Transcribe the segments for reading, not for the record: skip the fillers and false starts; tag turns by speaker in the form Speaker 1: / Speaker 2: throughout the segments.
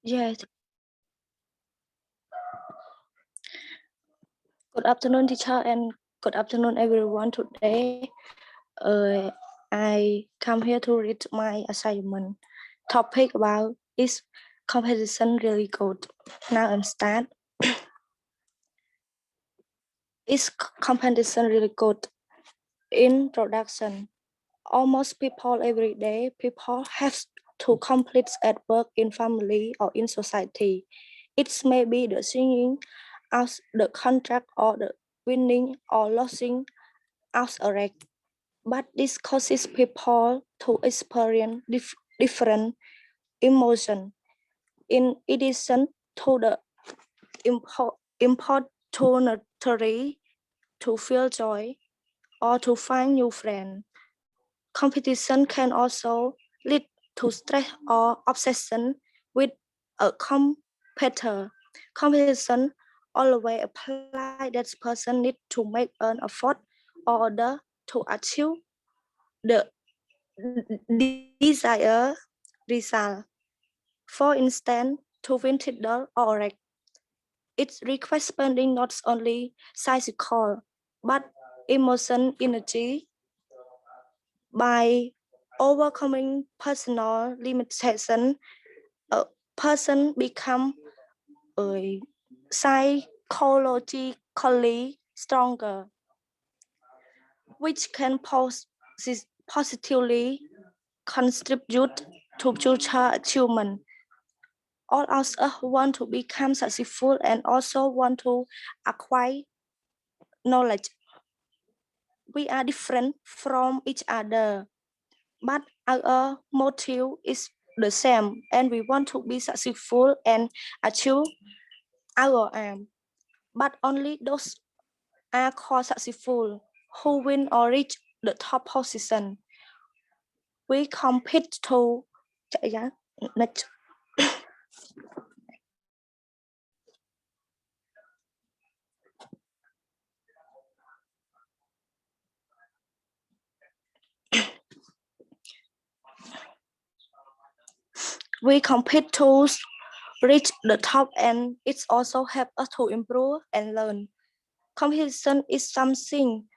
Speaker 1: Yes. Good afternoon, teacher, and good afternoon, everyone. Today, I come here to read my assignment. Topic about is competition really good? Now I'm start. Is competition really good? Introduction. Almost people every day, people have to compete at work, in family, or in society. It may be the singing as the contract or the winning or losing as a rank. But this causes people to experience different emotions. In addition to the opportunity to feel joy or to find new friends, competition can also lead to stress or obsession with a competitor. Competition always apply that person need to make an effort or order to achieve the desired result. For instance, to win title or rank, it requires spending not only physical but emotion energy. By overcoming personal limitation, a person become psychologically stronger, which can positively contribute to future achievement. All of us want to become successful and also want to acquire knowledge. We are different from each other, but our motive is the same, and we want to be successful and achieve our aim. But only those are called successful who win or reach the top position. We compete to next. We compete to reach the top, and it also helps us to improve and learn. Competition is something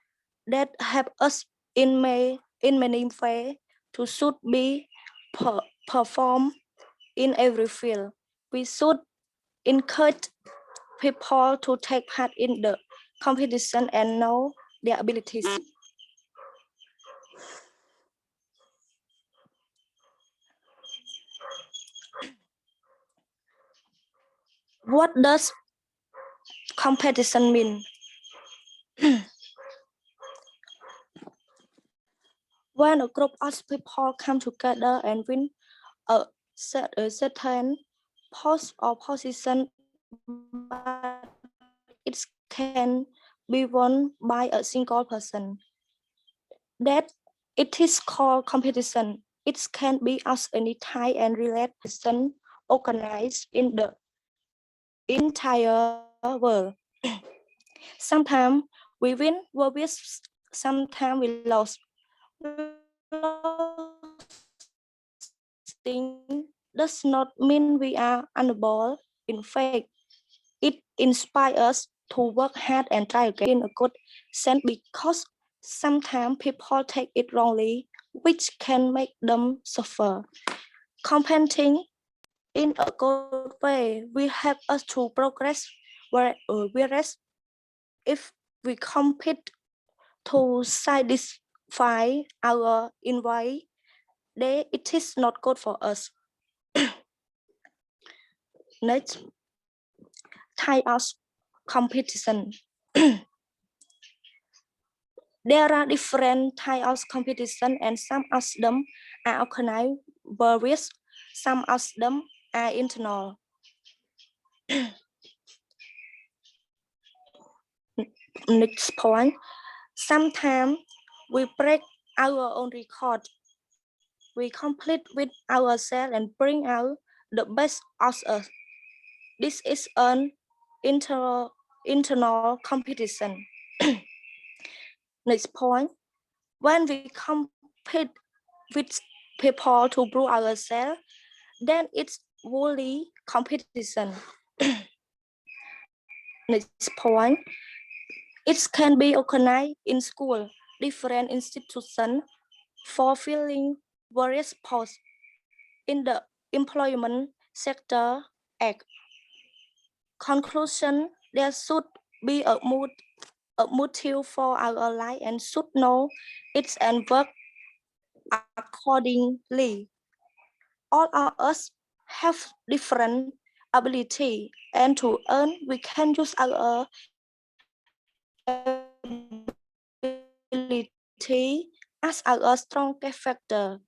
Speaker 1: that helps us in many ways to should be perform in every field. We should encourage people to take part in the competition and know their abilities. What does competition mean? When a group of people come together and win a certain post or position, but it can be won by a single person. That it is called competition. It can be as any time and relation organized in the entire world. Sometimes we win, we sometimes we lose. Losing does not mean we are unable. In fact, it inspires us to work hard and try again in a good sense, because sometimes people take it wrongly, which can make them suffer. Competing in a good way will help us to progress, whereas if we compete to satisfy our envy, then it is not good for us. Next, type of competition. There are different types of competition, and some of them are organized various, some of them are internal. Next point, sometimes we break our own record. We compete with ourselves and bring out the best of us. This is an internal competition. Next point, when we compete with people to prove ourselves, then it woolly competition. Next point, it can be organized in school, different institutions, fulfilling various posts in the employment sector act. Conclusion, there should be a motive for our life and should know it and work accordingly. All of us have different ability, and to earn we can use our ability as our strongest factor.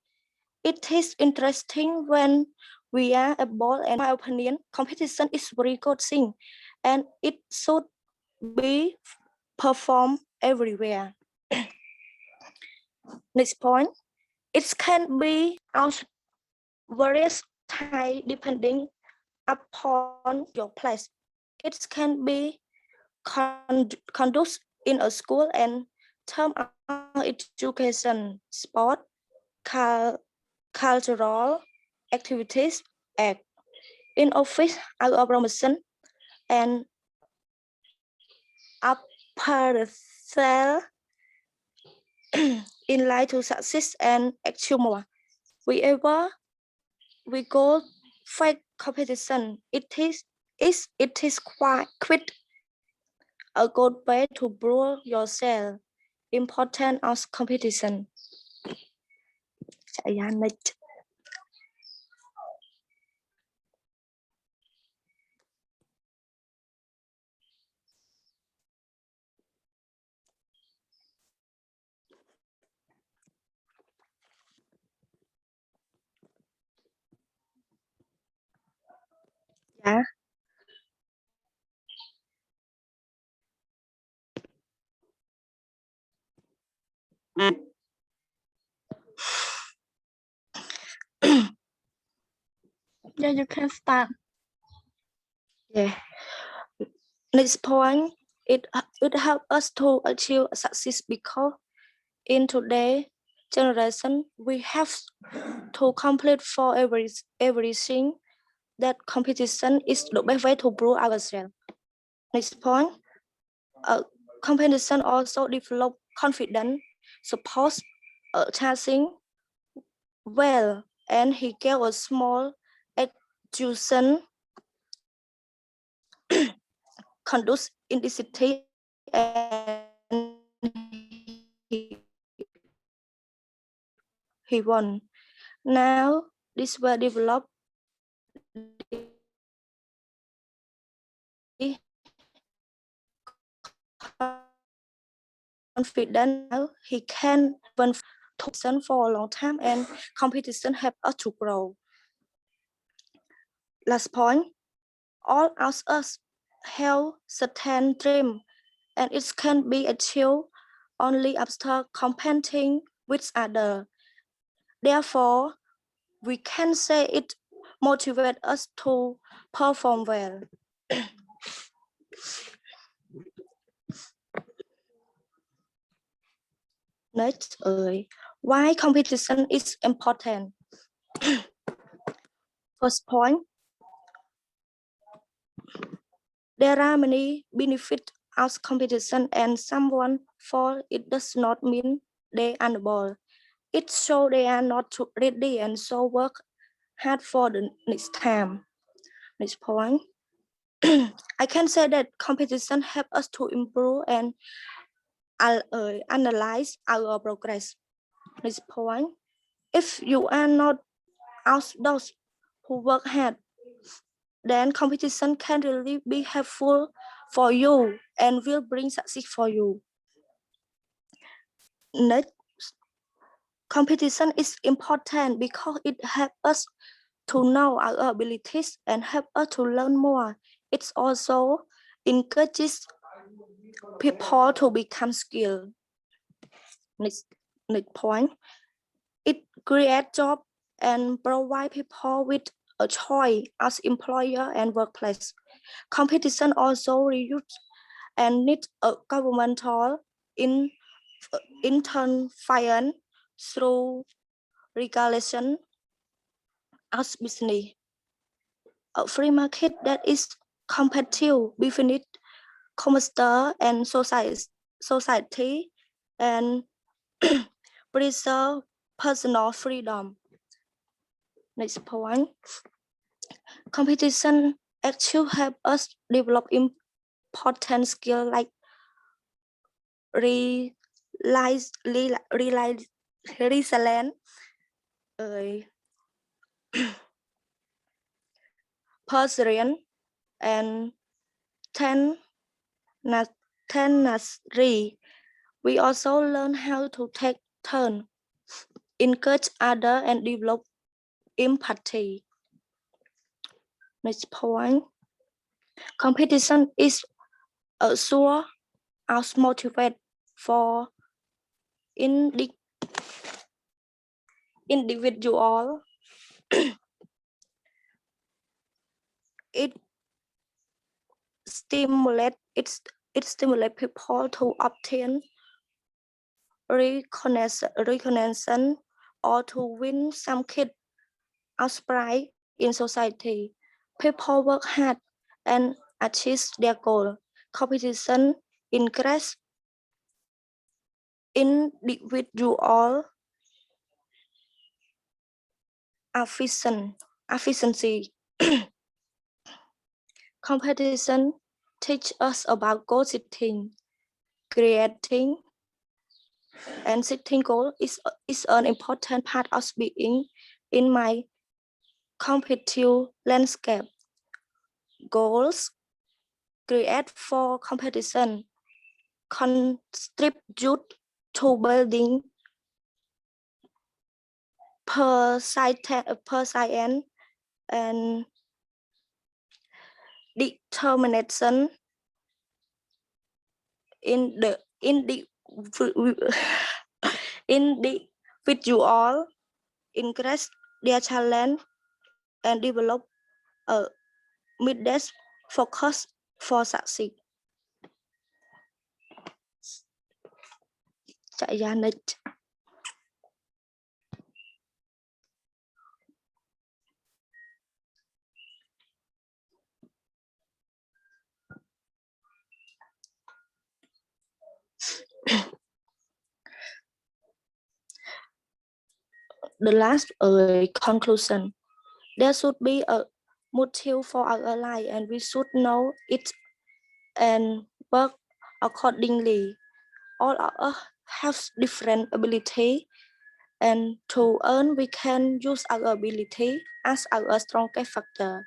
Speaker 1: It is interesting when we are able, and in my opinion, competition is very good thing, and it should be performed everywhere. Next point, it can be of various types depending upon your place. It can be conducted in a school and term of education, sport, cultural activities, act. In office, our promotion and upper cell in line to success and achieve more. We go fight competition. It is quite a good way to grow yourself. Important of competition. Yeah.
Speaker 2: Yeah, you can start.
Speaker 1: Yeah. Next point, it helps us to achieve success because in today generation we have to complete for everything. That competition is the best way to prove ourselves. Next point, competition also develop confidence, suppose chasing well, and he gave a small education conduct in the city and he won. Now this will develop confident. Now he can win for a long time and competition help us to grow. Last point, all of us have certain dream and it can be achieved only after competing with others. Therefore, we can say it motivates us to perform well. Next, why competition is important. First point, there are many benefits of competition and someone fall it does not mean they are unable. It shows they are not ready and so work hard for the next time. Next point, I can say that competition help us to improve and analyze our progress. Next point, if you are not out those who work hard, then competition can really be helpful for you and will bring success for you. Next, competition is important because it helps us to know our abilities and help us to learn more. It also encourages people to become skilled. Next point, it creates jobs and provide people with a choice as employer and workplace. Competition also reduce and need a governmental interference through regulation as business. a free market that is competitive between commerce and society and preserve personal freedom. Next point. Competition actually help us develop important skills like resilience, perseverance, and tenacity. We also learn how to take turns, encourage others, and develop empathy. Next point. Competition is a source of motivate for individual. It stimulates people to obtain recognition or to win some kid outspry in society. People work hard and achieve their goal. Competition increase individual efficiency. Competition teach us about goal setting, creating, and setting goal is an important part of being in my competitive landscape. Goals create for competition contribute to building persistence and determination in the individual, increase their talent and develop a mid-dash focus for succeed. Chạy ra niche. The last conclusion. There should be a motive for our life and we should know it and work accordingly. All of us have different ability and to earn we can use our ability as our strongest factor.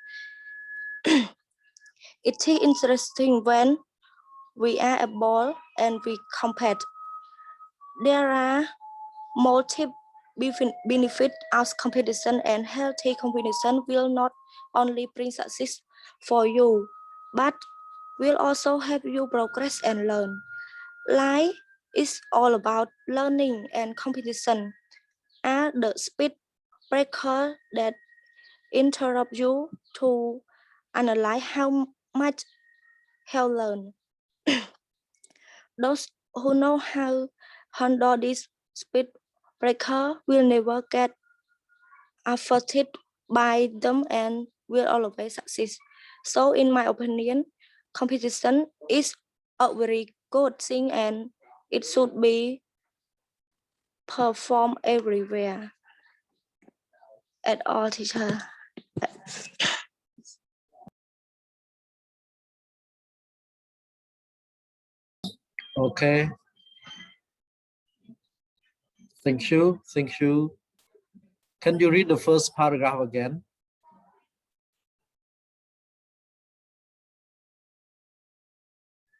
Speaker 1: It is interesting when we are able and we compete. There are multiple benefits of competition, and healthy competition will not only bring success for you, but will also help you progress and learn. Life is all about learning, and competition are the speed breaker that interrupt you to analyze how much have learned. Those who know how to handle this speed breaker will never get affected by them and will always succeed. So in my opinion, competition is a very good thing and it should be performed everywhere at all, teacher.
Speaker 3: Okay. Thank you. Thank you. Can you read the first paragraph again?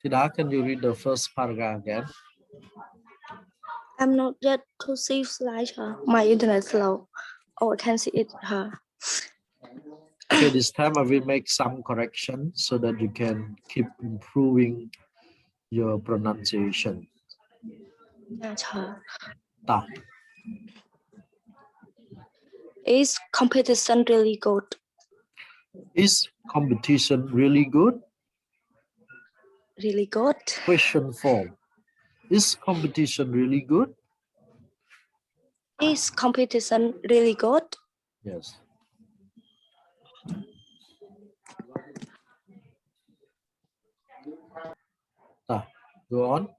Speaker 3: Thida, can you read the first paragraph again?
Speaker 1: I'm not yet to see slide. My internet slow. Oh, I can see it.
Speaker 3: Okay, this time I will make some corrections so that you can keep improving your pronunciation. Ta.
Speaker 1: Is competition really good?
Speaker 3: Is competition really good?
Speaker 1: Really good.
Speaker 3: Question form. Is competition really good?
Speaker 1: Is competition really good?
Speaker 3: Yes. Go on.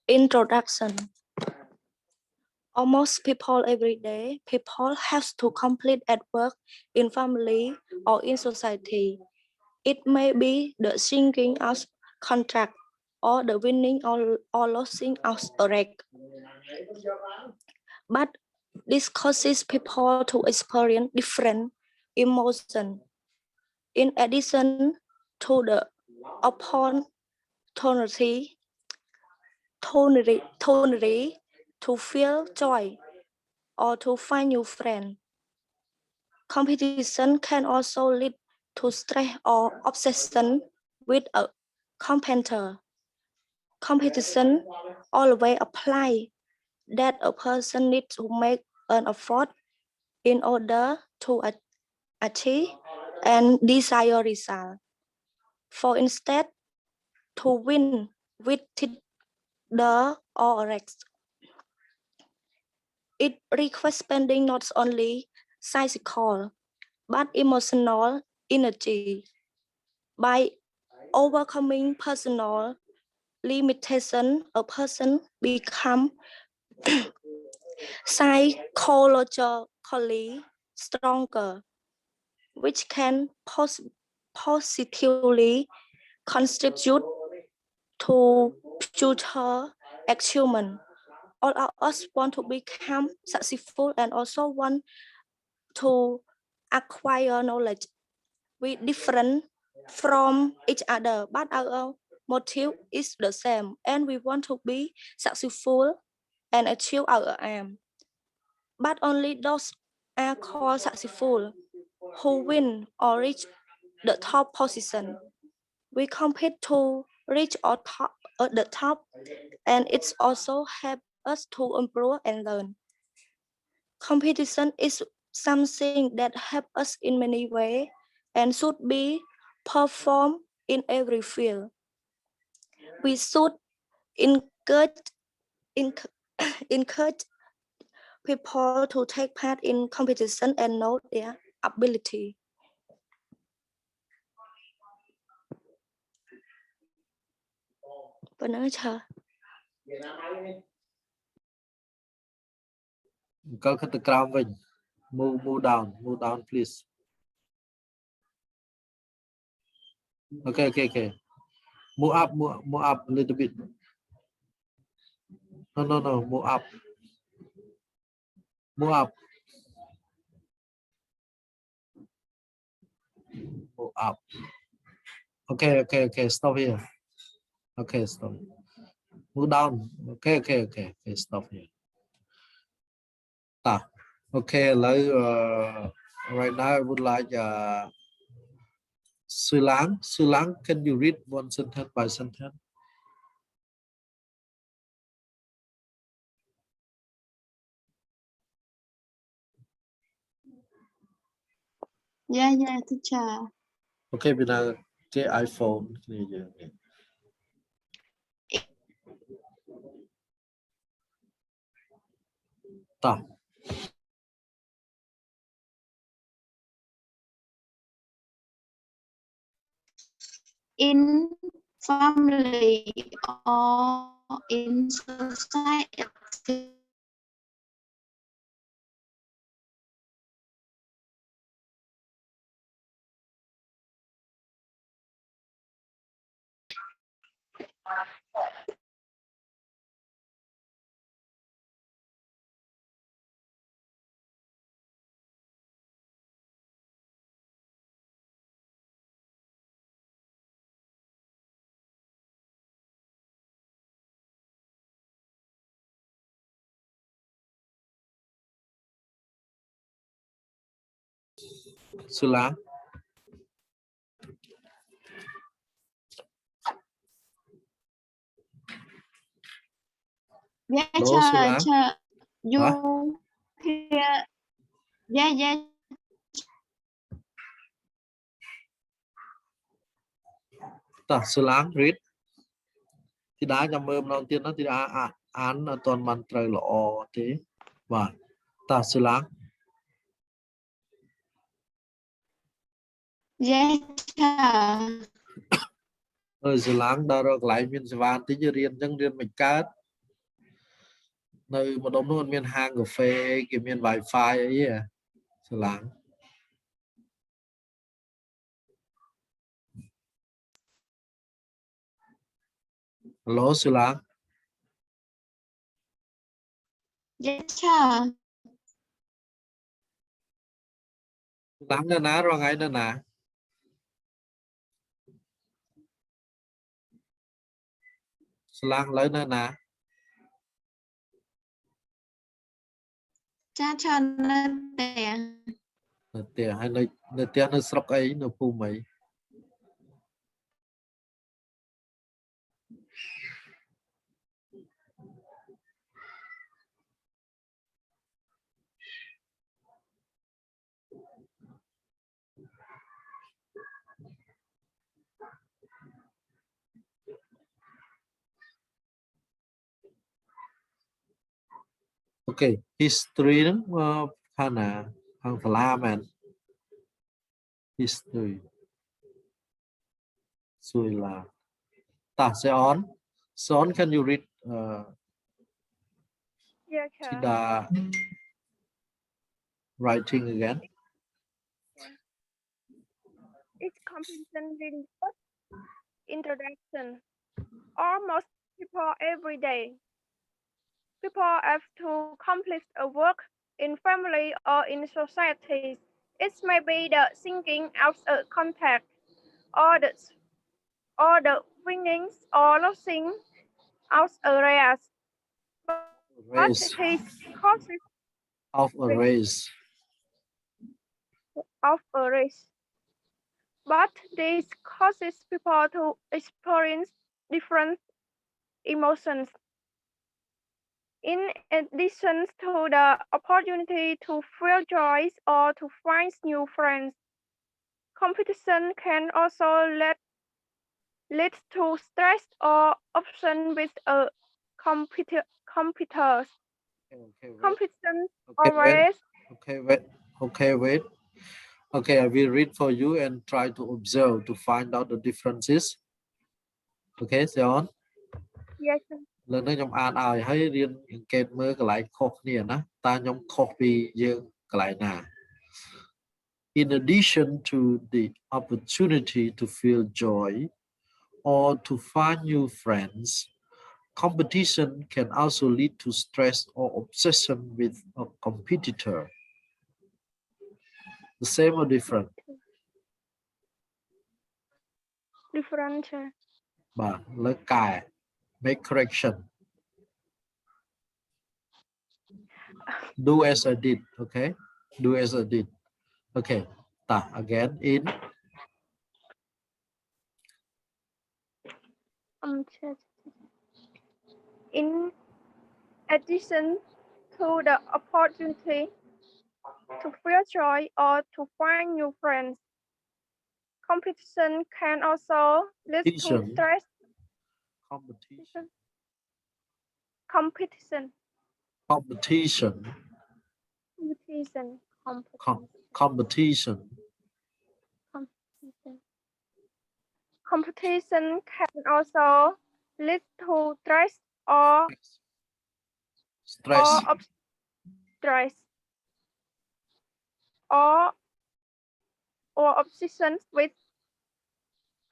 Speaker 1: Introduction. Almost people every day, people have to complete at work, in family, or in society. It may be the singing out contract, or the winning or losing out a race. But this causes people to experience different emotions. In addition to the opportunity to feel joy or to find new friends. Competition can also lead to stress or obsession with a competitor. Competition always applies that a person needs to make an effort in order to achieve and desired result. For instance, to win with the or Rex. It requires spending not only physical but emotional energy. By overcoming personal limitation, a person becomes psychologically stronger, which can positively contribute to future achievement. All of us want to become successful and also want to acquire knowledge. We different from each other, but our motive is the same, and we want to be successful and achieve our aim. But only those are called successful who win or reach the top position. We compete to reach the top, and it's also help us to improve and learn. Competition is something that help us in many ways and should be performed in every field. We should encourage, encourage people to take part in competition and know their ability.
Speaker 3: Go to the ground. Move down, please. Okay. Move up a little bit. No, move up. Move up. Move up. Okay. Stop here. Okay, stop. Move down. Okay. Stop here. Okay, right now I would like Sulang, can you read one sentence by sentence?
Speaker 2: Yeah, teacher.
Speaker 3: Okay, bây giờ cái iPhone này giờ.
Speaker 2: In family or in society.
Speaker 3: Sulang.
Speaker 2: Yeah,
Speaker 3: Hello, Sulang.
Speaker 2: you
Speaker 3: Hả?
Speaker 2: hear? Yeah.
Speaker 3: Sulang read. Thida nhầm ơm đầu tiên nó Thida án toàn bằng trời lọ thế. Và Sulang.
Speaker 2: Yes, sir.
Speaker 3: Sự lắng đó rồi lại miền Sài tí như riêng chẳng riêng mình cát nơi một đông luôn miền hàng cà phê cái miền wifi ấy à sự lắng hello sự lắng
Speaker 2: Yes, sir.
Speaker 3: lắng nữa ná rồi ngay nữa nè sự lắng lấy nữa nè
Speaker 2: Cha cho nó tiền.
Speaker 3: nơi tiền hay nơi tiền nơi sọc ấy nơi phu mấy ok history đó hàng nào hàng phá la man history xui là ta sẽ on can you read
Speaker 1: Yes, sir.
Speaker 3: Thida writing again
Speaker 1: It's comprehension reading first. Introduction. Almost people every day. People have to complete a work in family or in society. It may be the thinking out a contact or the winnings or losing out areas. But
Speaker 3: race
Speaker 1: it causes
Speaker 3: of a race
Speaker 1: of a race. But this causes people to experience different emotions. In addition to the opportunity to feel joy or to find new friends, competition can also lead to stress or option with a competitors.
Speaker 3: okay wait
Speaker 1: Competition
Speaker 3: okay wait
Speaker 1: always
Speaker 3: wait okay I will read for you and try to observe to find out the differences okay sẽ on
Speaker 1: yes,
Speaker 3: លើនេះខ្ញុំអានឲ្យហើយរៀនអង្កេតមើលកន្លែងខុសគ្នាណាតើខ្ញុំខុសពីយើងកន្លែងណា In addition to the opportunity to feel joy or to find new friends, competition can also lead to stress or obsession with a competitor. The same or different?
Speaker 1: different.
Speaker 3: បាទលើកកែ make correction. Do as I did, okay? Do as I did. Okay. Ta again in
Speaker 1: In addition to the opportunity to feel joy or to find new friends, competition can also lead to
Speaker 3: competition.
Speaker 1: stress.
Speaker 3: Competition.
Speaker 1: Competition.
Speaker 3: Competition.
Speaker 1: Competition.
Speaker 3: Competition.
Speaker 1: Competition can also lead to stress or
Speaker 3: Stress.
Speaker 1: stress or obsession with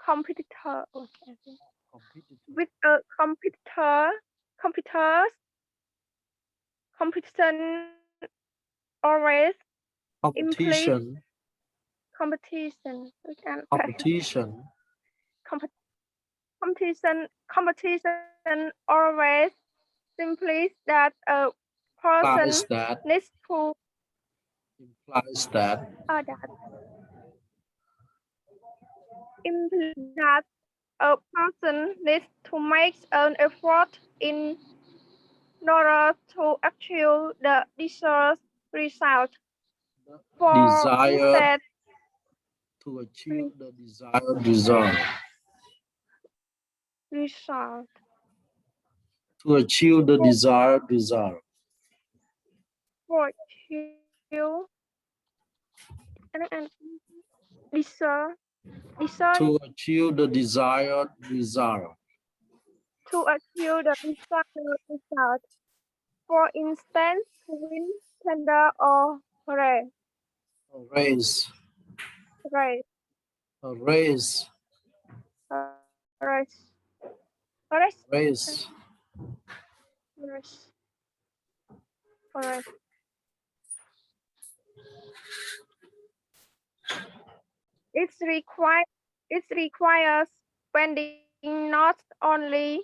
Speaker 1: competitor. With a competitors. Competition always
Speaker 3: Competition.
Speaker 1: competition. Competition always implies that a person needs to
Speaker 3: implies that
Speaker 1: a person needs to make an effort in order to achieve the desired result.
Speaker 3: Desire to achieve the desired result. To achieve the desired result.
Speaker 1: For achieve
Speaker 4: desire
Speaker 3: to achieve the desired result.
Speaker 4: to achieve the desired result. For instance, to win tender or race.
Speaker 3: A race,
Speaker 4: Race.
Speaker 3: a race,
Speaker 4: Race. Race.
Speaker 3: race.
Speaker 4: Race. Race. It requires spending not only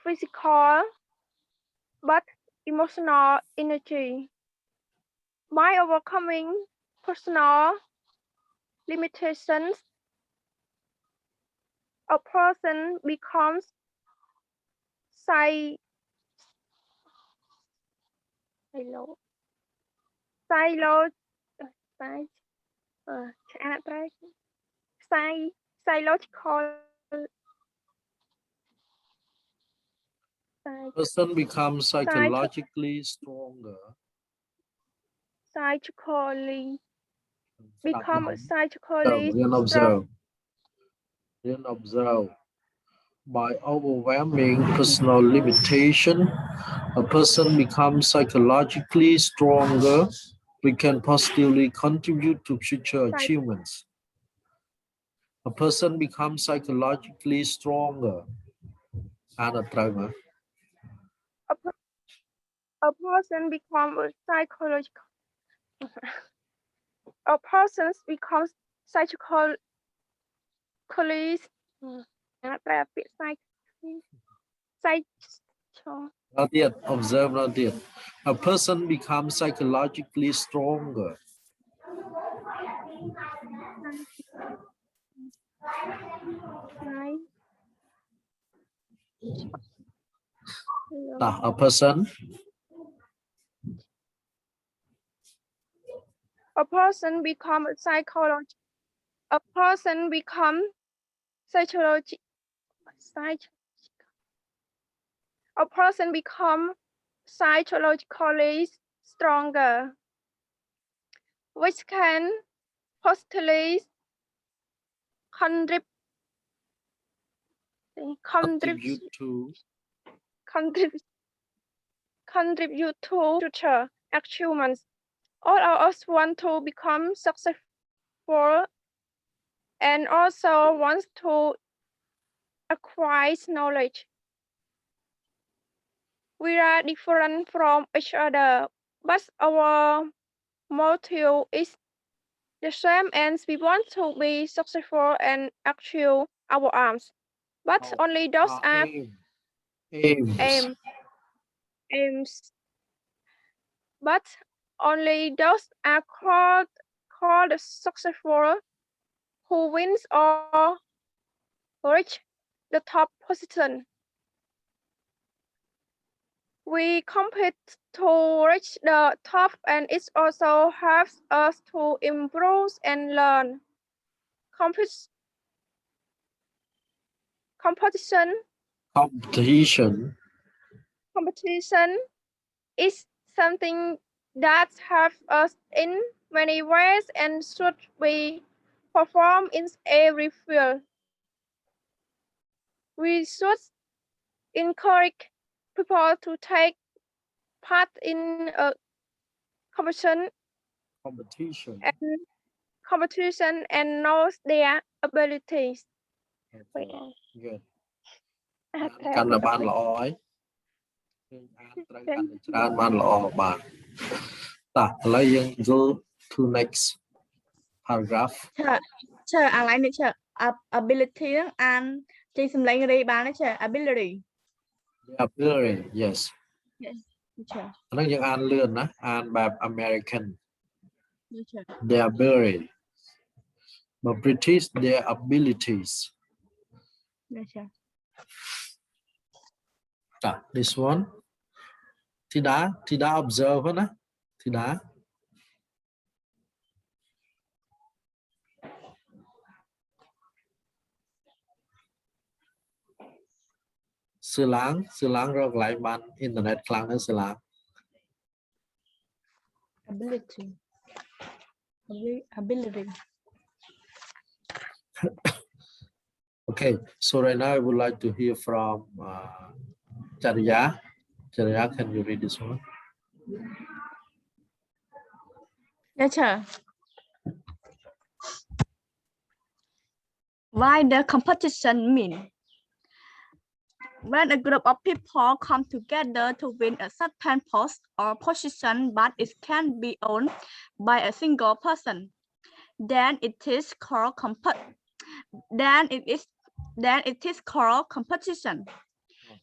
Speaker 4: physical but emotional energy. By overcoming personal limitations, a person becomes psy- silo- silo- psy- psychological
Speaker 3: Person becomes psychologically stronger.
Speaker 4: psychologically become
Speaker 3: Observe,
Speaker 4: psychologically
Speaker 3: then observe. Then observe. By overwhelming personal limitation, a person becomes psychologically stronger. We can positively contribute to future achievements. A person becomes psychologically stronger. And
Speaker 4: a person becomes psychological a person becomes psychologically
Speaker 3: not yet. Observe, not yet. A person becomes psychologically stronger. A person
Speaker 4: become psychology a person become psychology a person become psychologically stronger, which can positively contribute
Speaker 3: contribute to
Speaker 4: future achievements. All of us want to become successful and also want to acquire knowledge. We are different from each other, but our motive is the same, and we want to be successful and achieve our aims. But only those are
Speaker 3: aims.
Speaker 4: aims. But only those are called successful who wins or reach the top position. We compete to reach the top, and it also helps us to improve and learn. Competition is something that helps us in many ways and should be performed in every field. We should encourage people to take part in a competition and know their abilities.
Speaker 3: Good. កាន់តែបានល្អហើយអានត្រូវកាន់តែច្រើនបានល្អបាទតោះឥឡូវយើង go to next paragraph
Speaker 1: ឈើអាឡៃនេះឈើ ability ហ្នឹងអានចេញសម្លេងរីបានទេឈើ ability
Speaker 3: yes
Speaker 1: ឈើ
Speaker 3: ហ្នឹងយើងអានលឿនណាអានបែប American
Speaker 1: ឈើ
Speaker 3: their ability but British their abilities
Speaker 1: ឈើ
Speaker 3: this one Thida observe ណា Thida Sư láng រកកន្លែងបានអ៊ីនធឺណិតខ្លាំងនៅsư láng
Speaker 1: ability. Ability.
Speaker 3: Okay, so right now I would like to hear from Chariya. Chariya, can you read this one?
Speaker 1: Yes, sir. Why the competition mean? When a group of people come together to win a certain post or position, but it can be owned by a single person, then it is called then it is called competition.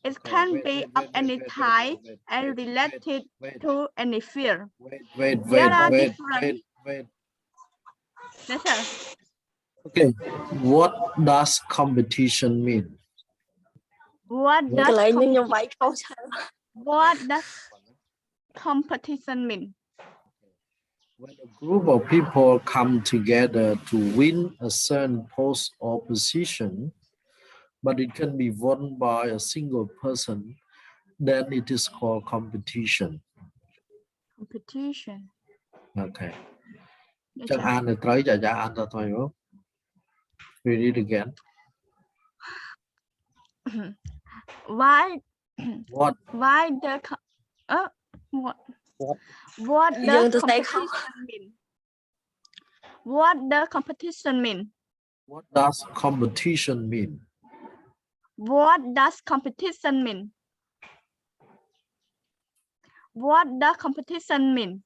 Speaker 1: It can be of any type and related to any field. There are different. Yes, sir.
Speaker 3: Okay, what does competition mean?
Speaker 1: What
Speaker 3: What-
Speaker 1: does
Speaker 4: Lại nhưng
Speaker 1: competition,
Speaker 4: vậy câu
Speaker 1: what does competition mean?
Speaker 3: When a group of people come together to win a certain post or position, but it can be won by a single person, then it is called competition.
Speaker 1: Competition.
Speaker 3: Okay.
Speaker 1: Yes,
Speaker 3: Chắc
Speaker 1: sir.
Speaker 3: ăn được tới giờ ăn ra thôi không? Read it again.
Speaker 1: Why
Speaker 3: What?
Speaker 1: why the what
Speaker 4: Dân
Speaker 1: does
Speaker 4: từ tay không.
Speaker 1: competition mean? What does competition mean?
Speaker 3: What does competition mean?
Speaker 1: What does competition mean? What does competition mean?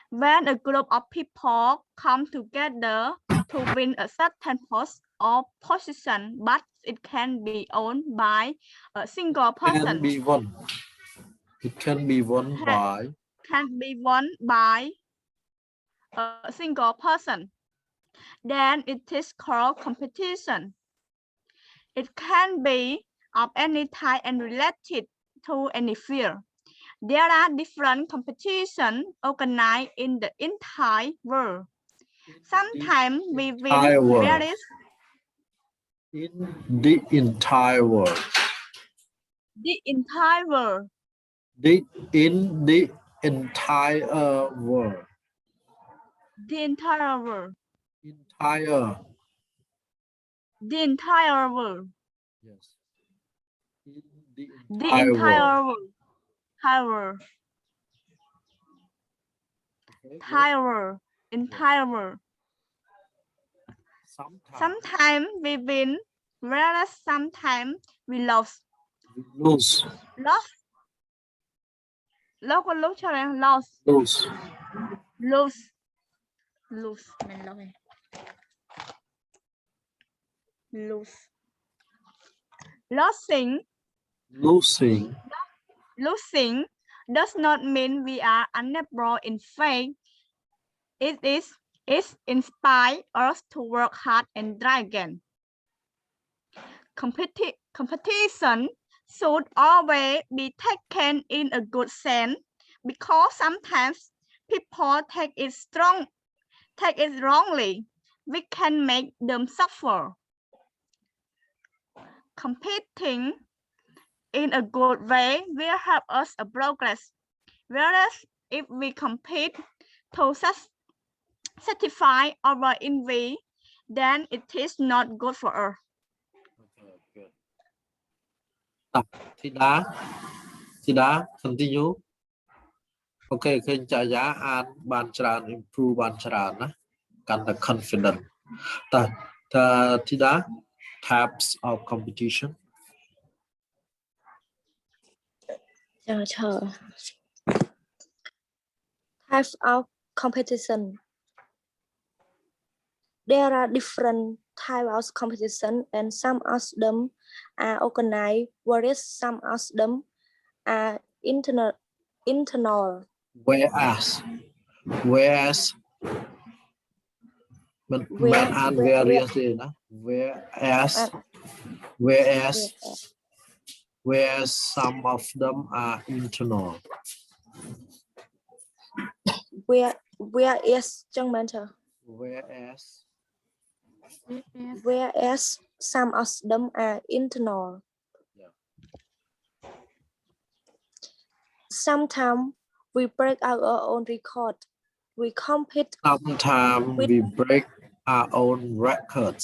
Speaker 1: When a group of people come together to win a certain post or position, but it can be owned by a single
Speaker 3: Can
Speaker 1: person.
Speaker 3: be won. It can be won by.
Speaker 1: Can be won by a single person. Then it is called competition. It can be of any type and related to any field. There are different competitions organized in the entire world. Sometimes we win
Speaker 3: entire world.
Speaker 1: various
Speaker 3: In the entire world.
Speaker 1: the entire world.
Speaker 3: In the entire world.
Speaker 1: The entire world.
Speaker 3: Entire.
Speaker 1: The entire world.
Speaker 3: Yes. In the
Speaker 1: The
Speaker 3: entire
Speaker 1: entire
Speaker 3: world.
Speaker 1: world. Entire world.
Speaker 3: Okay, good.
Speaker 1: Entire world. Entire world. Sometimes we win, whereas sometimes we lose.
Speaker 3: We lose.
Speaker 1: Lost. Lost có lúc cho em lost.
Speaker 3: Lose.
Speaker 1: Lose. Lose. Mình lose. Lose. Losing.
Speaker 3: Losing.
Speaker 1: Losing does not mean we are unable in fact. It inspires us to work hard and try again. Competition should always be taken in a good sense because sometimes people take it wrongly. We can make them suffer. Competing in a good way will help us progress. Whereas if we compete to satisfy our envy, then it is not good for us.
Speaker 3: Okay, good. Thida, continue. Okay, ឃើញចាយាអានបានច្រើន improve បានច្រើនណាកាន់តែ confident តើ Thida types of competition.
Speaker 1: Types of competition. There are different types of competition and some of them are organized, whereas some of them are internal.
Speaker 3: Whereas มันอ่าน various ទេណា whereas some of them are internal.
Speaker 1: Whereas ចឹងមែនទេ whereas some of them are internal.
Speaker 3: Yeah.
Speaker 1: Sometimes we break our own record we compete
Speaker 3: Sometimes we break our own records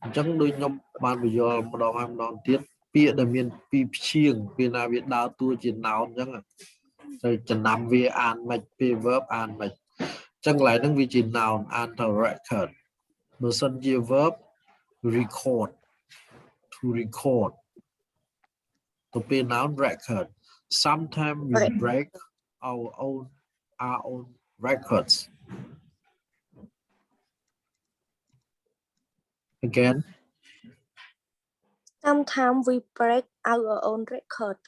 Speaker 3: អញ្ចឹងដូចខ្ញុំបានបញ្យល់ម្ដងហើយម្ដងទៀតពាក្យដែលមានពីរព្យាង្គពេលណាវាដើរតួជា noun អញ្ចឹងទៅចំណាំវាអានមិនពេល verb អានមិនអញ្ចឹងកន្លែងហ្នឹងវាជា noun អានទៅ record បើសិនជា verb record to record ទៅពេល noun record sometimes we break our own records again
Speaker 1: sometimes we break our own record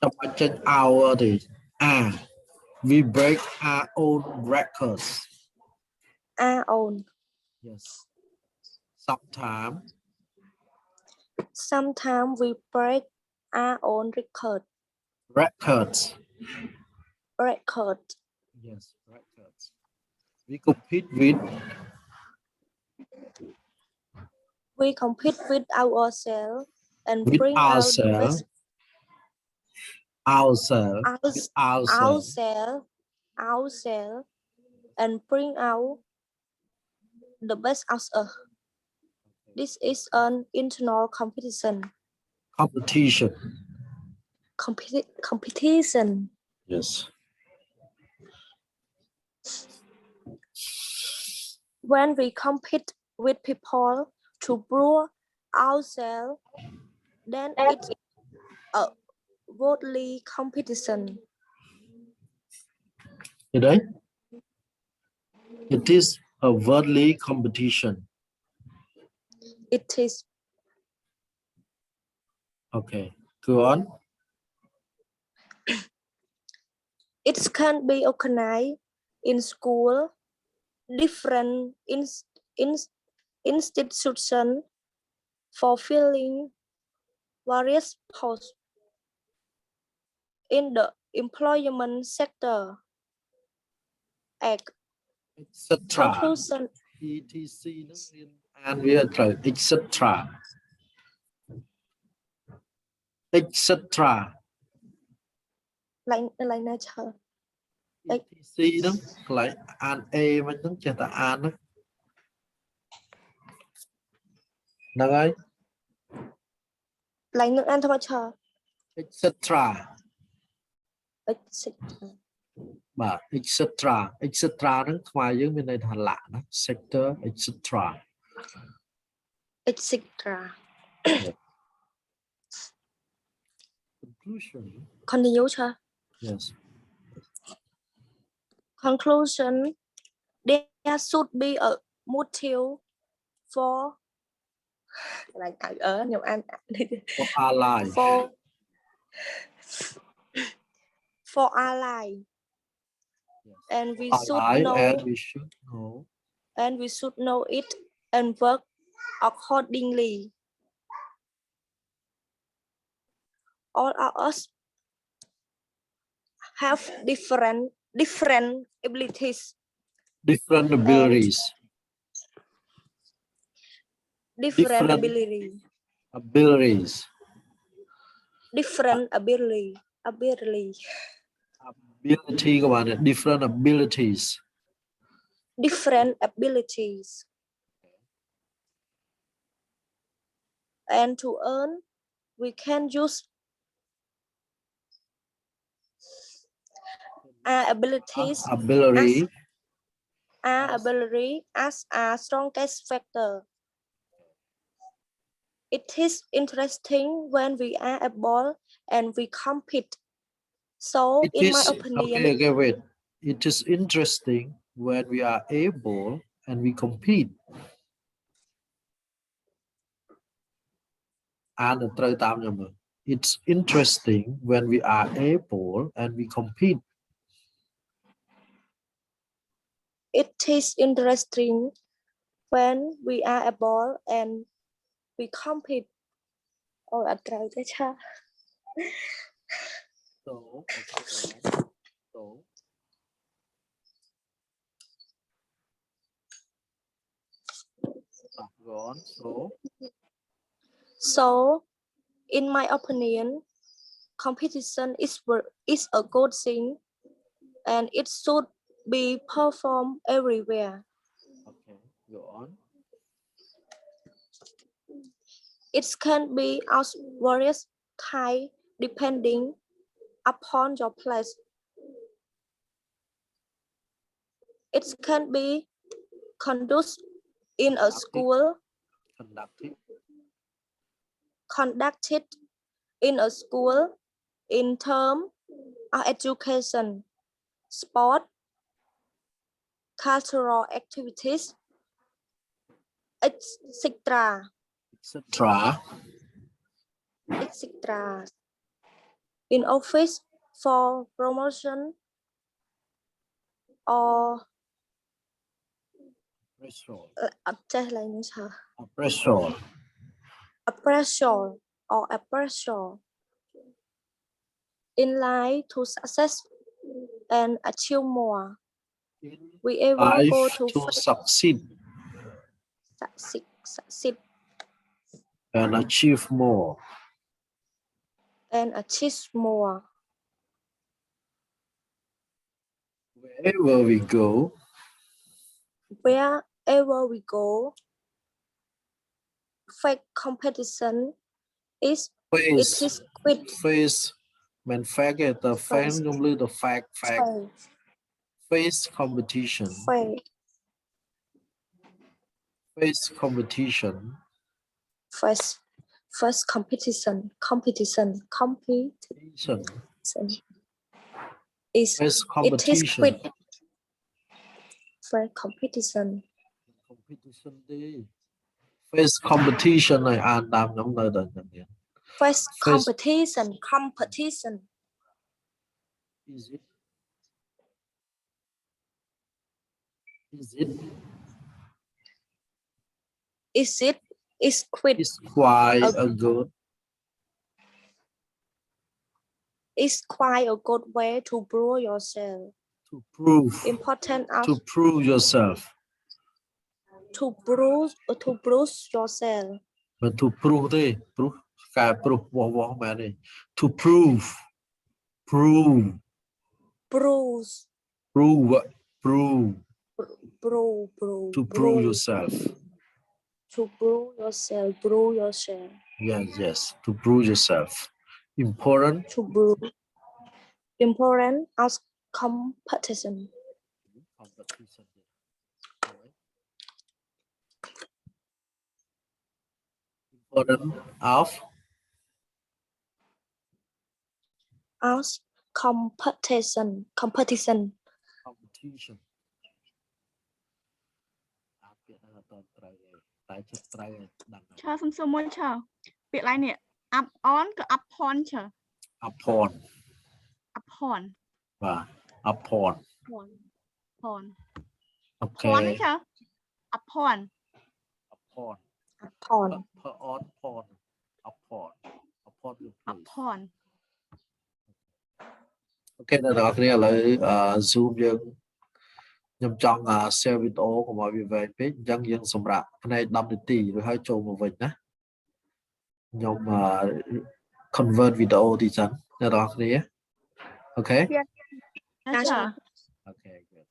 Speaker 3: ចាំបាច់ចេញ our ទេ we break our own records
Speaker 1: our own
Speaker 3: yes sometimes
Speaker 1: we break our own record
Speaker 3: records yes records we compete with
Speaker 1: ourselves and
Speaker 3: with
Speaker 1: bring out the
Speaker 3: ourselves
Speaker 1: best ourselves and bring out the best out of us. This is an internal competition. Competition.
Speaker 3: Yes.
Speaker 1: When we compete with people to prove ourselves, then it's a worldly competition.
Speaker 3: It is a worldly competition.
Speaker 1: It is.
Speaker 3: Okay, go on.
Speaker 1: It can be organized in school, different institutions fulfilling various posts in the employment sector.
Speaker 3: Etc.
Speaker 1: Conclusion.
Speaker 3: etc. and we are trying etc. etc.
Speaker 1: Like nature.
Speaker 3: etc. đó lại an e mà chúng ta an đó được ơi
Speaker 1: Like nước Anh thôi chờ.
Speaker 3: etc. Bà etc. etc. nó ngoài dưới bên đây là lạ đó sector etc.
Speaker 1: Etc.
Speaker 3: Conclusion.
Speaker 1: Continue chưa?
Speaker 3: Yes.
Speaker 1: Conclusion. There should be a motive for like nhiều anh
Speaker 3: For our life.
Speaker 1: For our life.
Speaker 3: Yes.
Speaker 1: And we
Speaker 3: Our
Speaker 1: should
Speaker 3: life
Speaker 1: know.
Speaker 3: And we should know.
Speaker 1: And we should know it and work accordingly. All of us have different abilities.
Speaker 3: Different abilities.
Speaker 1: Different ability.
Speaker 3: Abilities.
Speaker 1: Different ability.
Speaker 3: Ability các bạn ạ. Different abilities.
Speaker 1: Different abilities. And to earn, we can use our abilities as our strongest factor. It is interesting when we are able and we compete. So, in my opinion,
Speaker 3: okay, wait. It is interesting when we are able and we compete. It's interesting when we are able and we compete.
Speaker 1: It is interesting when we are able and we compete. Oh, I try to tell.
Speaker 3: So, go on.
Speaker 1: So, in my opinion, competition is a good thing, and it should be performed everywhere.
Speaker 3: Okay, go on.
Speaker 1: It can be of various types depending upon your place. It can be conducted in a school, conducted in a school in terms of education, sport, cultural activities, etc.
Speaker 3: Etc.
Speaker 1: etc. In office for promotion or
Speaker 3: Appraisal.
Speaker 1: appraisal or appraisal in line to success and achieve more. We ever go
Speaker 3: Life
Speaker 1: to
Speaker 3: succeed
Speaker 1: succeed
Speaker 3: and achieve more.
Speaker 1: and achieve more.
Speaker 3: Wherever we go,
Speaker 1: Wherever we go, fake competition is it is quit
Speaker 3: face មិន fact ទេតែ fan ខ្ញុំលើទៅ fact face competition
Speaker 1: fake
Speaker 3: face competition
Speaker 1: first competition is
Speaker 3: face
Speaker 1: it is
Speaker 3: competition
Speaker 1: quit for competition
Speaker 3: competition ទេ face competition ឲ្យអានតាមខ្ញុំនៅតែហ្នឹងទៀត
Speaker 1: first competition
Speaker 3: is it
Speaker 1: is quit
Speaker 3: is quite a good
Speaker 1: is quite a good way to prove yourself.
Speaker 3: to prove
Speaker 1: Important of
Speaker 3: to prove yourself
Speaker 1: to prove yourself.
Speaker 3: មិន to prove ទេ prove កែ prove វោះមែនទេ to prove
Speaker 1: Prove
Speaker 3: to prove yourself yes to prove yourself important
Speaker 1: to prove important of competition.
Speaker 3: Important of
Speaker 1: Competition
Speaker 3: អាពាក្យហ្នឹងអត់ត្រូវទេតែចិត្តត្រូវឲ្យដឹងហើយ
Speaker 2: ឆើសំមួយឆើពាក្យឡើយនេះ up on ក៏ up on ឆើ
Speaker 3: upon
Speaker 2: up on
Speaker 3: បាទ upon
Speaker 2: on
Speaker 3: អូខេ
Speaker 2: on ឆើ up on
Speaker 3: upon
Speaker 1: upon
Speaker 3: per on upon upon you
Speaker 2: up
Speaker 3: please
Speaker 2: on
Speaker 3: អូខេអ្នកនរគ្នាឥឡូវ zoom យើងខ្ញុំចង់ share វីដេអូកុំឲ្យវាវែងពេកអញ្ចឹងយើងសម្រាប់ផ្នែក10នាទីរួចហើយចូលមកវិញណាខ្ញុំ convert វីដេអូទីសិនអ្នកនរគ្នាអូខេ
Speaker 2: ឆើ
Speaker 3: អូខេ good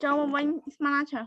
Speaker 2: ចូលមកវិញស្មើឆើ